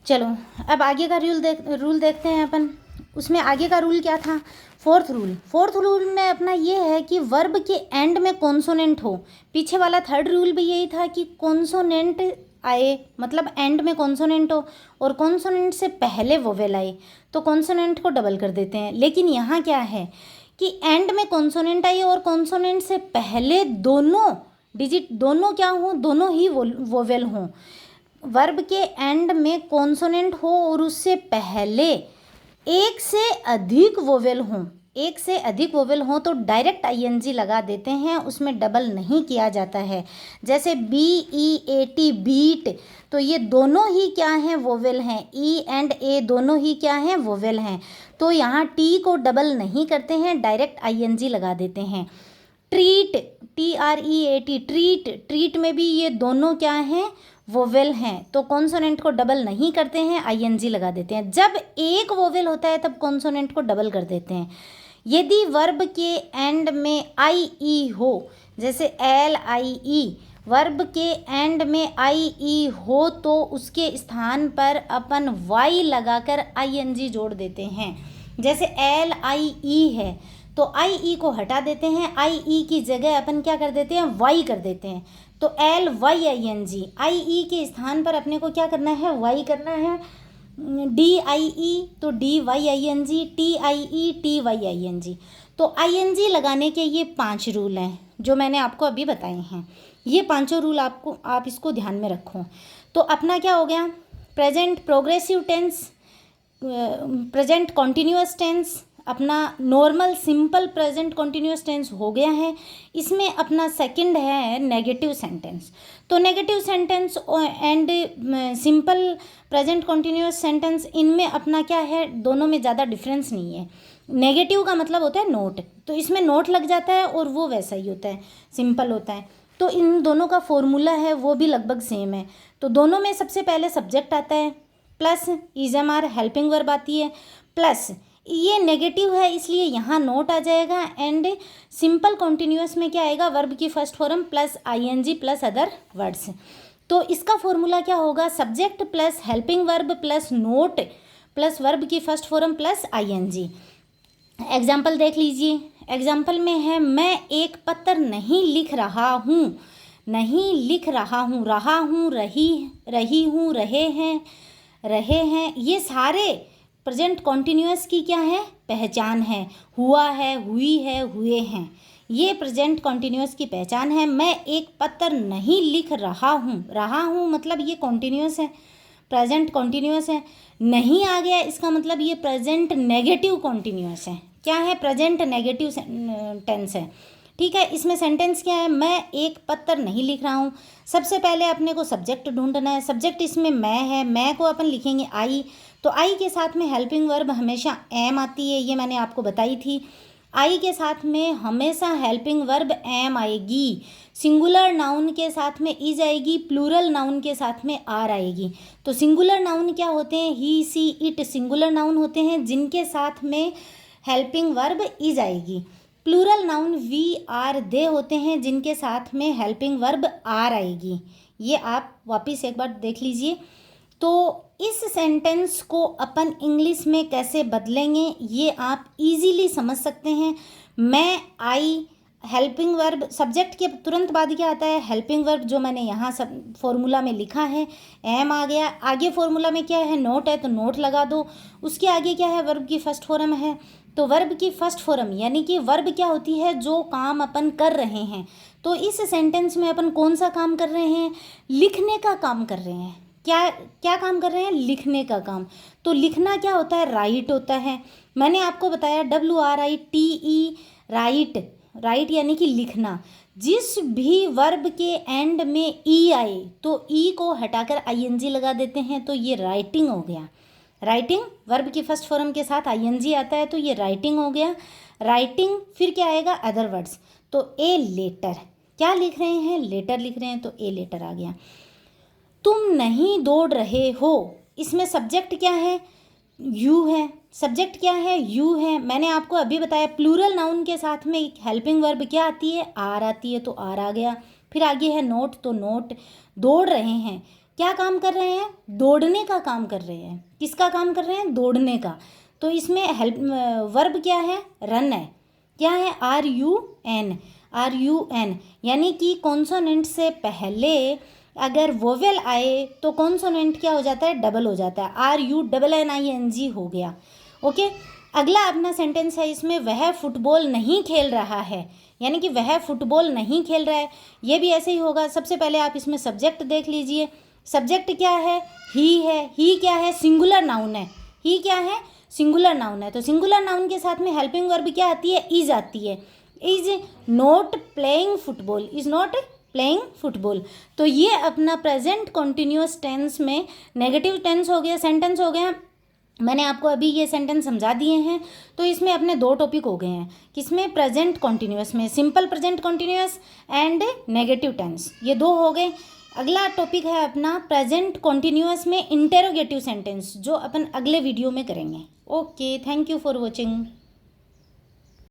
चलो अब आगे का रूल देखते हैं अपन। उसमें आगे का रूल क्या था? फोर्थ रूल में अपना ये है कि वर्ब के एंड में कॉन्सोनेंट हो। पीछे वाला थर्ड रूल भी यही था कि कॉन्सोनेंट आए, मतलब एंड में कॉन्सोनेंट हो और कॉन्सोनेंट से पहले वोवेल आए तो कॉन्सोनेंट को डबल कर देते हैं। लेकिन यहाँ क्या है कि एंड में कॉन्सोनेंट आए और कॉन्सोनेंट से पहले दोनों डिजिट दोनों क्या हों, दोनों ही वोवेल हों। वर्ब के एंड में कॉन्सोनेंट हो और उससे पहले एक से अधिक वोवेल हों तो डायरेक्ट आईएनजी लगा देते हैं, उसमें डबल नहीं किया जाता है। जैसे BEAT बीट, तो ये दोनों ही क्या हैं? वोवेल हैं। E एंड A दोनों ही क्या हैं? वोवेल हैं। तो यहाँ T को डबल नहीं करते हैं, डायरेक्ट आईएनजी लगा देते हैं। ट्रीट, TREAT ट्रीट में भी ये दोनों क्या हैं? वोवेल हैं। तो कॉन्सोनेंट को डबल नहीं करते हैं, आईएनजी लगा देते हैं। जब एक वोवेल होता है तब कॉन्सोनेंट को डबल कर देते हैं। यदि वर्ब के एंड में IE हो, जैसे LIE, वर्ब के एंड में IE हो तो उसके स्थान पर अपन Y लगाकर ING जोड़ देते हैं। जैसे LIE है तो IE को हटा देते हैं, IE की जगह अपन क्या कर देते हैं? Y कर देते हैं। तो LYING, IE के स्थान पर अपने को क्या करना है? Y करना है। DIE तो DYING, TIE TYING। तो ING लगाने के ये 5 रूल हैं जो मैंने आपको अभी बताए हैं। ये पांचों रूल आप इसको ध्यान में रखो। तो अपना क्या हो गया? Present progressive tense, present continuous tense, अपना normal simple present continuous tense हो गया है। इसमें अपना सेकंड है नेगेटिव सेंटेंस। तो negative sentence and simple present continuous sentence, इनमें अपना क्या है? दोनों में ज़्यादा डिफरेंस नहीं है। नेगेटिव का मतलब होता है नोट, तो इसमें नोट लग जाता है और वो वैसा ही होता है, सिंपल होता है। तो इन दोनों का फॉर्मूला है वो भी लगभग सेम है। तो दोनों में सबसे पहले सब्जेक्ट आता है, प्लस इज़ हेल्पिंग वर्ब आती है, प्लस ये नेगेटिव है इसलिए यहाँ नोट आ जाएगा। एंड सिंपल कॉन्टिन्यूअस में क्या आएगा? वर्ब की first form plus ING plus other words. तो इसका फॉर्मूला क्या होगा? Subject plus helping verb plus not plus verb की first form plus ING। Example देख लीजिए। एग्जाम्पल में है, मैं एक पत्र नहीं लिख रहा हूँ, रहा हूँ, रही हूँ, रहे हैं, ये सारे प्रेजेंट कॉन्टिन्यूअस की क्या है? पहचान है। हुआ है, हुई है, हुए हैं, ये प्रेजेंट कॉन्टिन्यूअस की पहचान है। मैं एक पत्र नहीं लिख रहा हूँ मतलब ये कॉन्टिन्यूअस है, प्रेजेंट कॉन्टिन्यूअस है। नहीं आ गया इसका मतलब ये प्रेजेंट नेगेटिव कॉन्टिन्यूअस है। क्या है? प्रेजेंट नेगेटिव टेंस है। ठीक है, इसमें सेंटेंस क्या है? मैं एक पत्र नहीं लिख रहा हूँ। सबसे पहले अपने को सब्जेक्ट ढूंढना है। सब्जेक्ट इसमें मैं है, मैं को अपन लिखेंगे आई, तो आई के साथ में हेल्पिंग वर्ब हमेशा एम आती है, ये मैंने आपको बताई थी। आई के साथ में हमेशा हेल्पिंग वर्ब एम आएगी। सिंगुलर नाउन के साथ में इज आएगी, प्लूरल नाउन के साथ में आर आएगी। तो सिंगुलर नाउन क्या होते हैं? ही, सी, इट सिंगुलर नाउन होते हैं जिनके साथ में हेल्पिंग वर्ब इज आएगी। प्लूरल नाउन वी, आर, दे होते हैं जिनके साथ में हेल्पिंग वर्ब आर आएगी। ये आप वापस एक बार देख लीजिए। तो इस सेंटेंस को अपन इंग्लिश में कैसे बदलेंगे ये आप इजीली समझ सकते हैं। मैं, आई, हेल्पिंग वर्ब, सब्जेक्ट के तुरंत बाद क्या आता है? हेल्पिंग वर्ब, जो मैंने यहाँ सब फॉर्मूला में लिखा है। एम आ गया, आगे फॉर्मूला में क्या है? नोट है तो नोट लगा दो। उसके आगे क्या है? वर्ब की फर्स्ट फॉर्म है। तो वर्ब की फर्स्ट फॉर्म यानी कि वर्ब क्या होती है? जो काम अपन कर रहे हैं। तो इस सेंटेंस में अपन कौन सा काम कर रहे हैं? लिखने का काम कर रहे हैं। क्या काम कर रहे हैं? लिखने का काम। तो लिखना क्या होता है? राइट होता है। मैंने आपको बताया WRITE, राइट यानी कि लिखना। जिस भी वर्ब के एंड में ई आए तो ई को हटाकर ING लगा देते हैं, तो ये राइटिंग हो गया। राइटिंग, वर्ब की फर्स्ट फॉर्म के साथ ING आता है तो ये राइटिंग हो गया। राइटिंग, फिर क्या आएगा? Other words. तो ए लेटर, क्या लिख रहे हैं? लेटर लिख रहे हैं, तो ए लेटर आ गया। तुम नहीं दौड़ रहे हो, इसमें सब्जेक्ट क्या है? यू है। सब्जेक्ट क्या है? यू है। मैंने आपको अभी बताया प्लूरल नाउन के साथ में हेल्पिंग वर्ब क्या आती है? आर आती है, तो आर आ गया। फिर आगे है नोट, तो नोट। दौड़ रहे हैं, क्या काम कर रहे हैं? दौड़ने का काम कर रहे हैं। किसका काम कर रहे हैं? दौड़ने का। तो इसमें हेल्प वर्ब क्या है? रन है। क्या है? RUN, RUN, यानी कि कॉन्सोनेंट से पहले अगर वोवेल आए तो कॉन्सोनेंट क्या हो जाता है? डबल हो जाता है। RUNNING हो गया। ओके, अगला अपना सेंटेंस है इसमें, वह फुटबॉल नहीं खेल रहा है, यानी कि वह फुटबॉल नहीं खेल रहा है। ये भी ऐसे ही होगा। सबसे पहले आप इसमें सब्जेक्ट देख लीजिए। सब्जेक्ट क्या है? ही है। ही क्या है? सिंगुलर नाउन है। ही क्या है? सिंगुलर नाउन है। तो सिंगुलर नाउन के साथ में हेल्पिंग वर्ब क्या आती है? इज आती है। Is not playing football, is not playing football. तो ये अपना प्रेजेंट कॉन्टिन्यूस टेंस में नेगेटिव टेंस हो गया, सेंटेंस हो गया। मैंने आपको अभी ये सेंटेंस समझा दिए हैं। तो इसमें अपने दो टॉपिक हो गए हैं। किसमें? प्रेजेंट कॉन्टिन्यूस में, simple present continuous and negative tense, ये दो हो गए। अगला टॉपिक है अपना प्रेजेंट कॉन्टिन्यूस में इंटेरोगेटिव सेंटेंस, जो अपन अगले वीडियो में करेंगे। Okay, thank you for watching.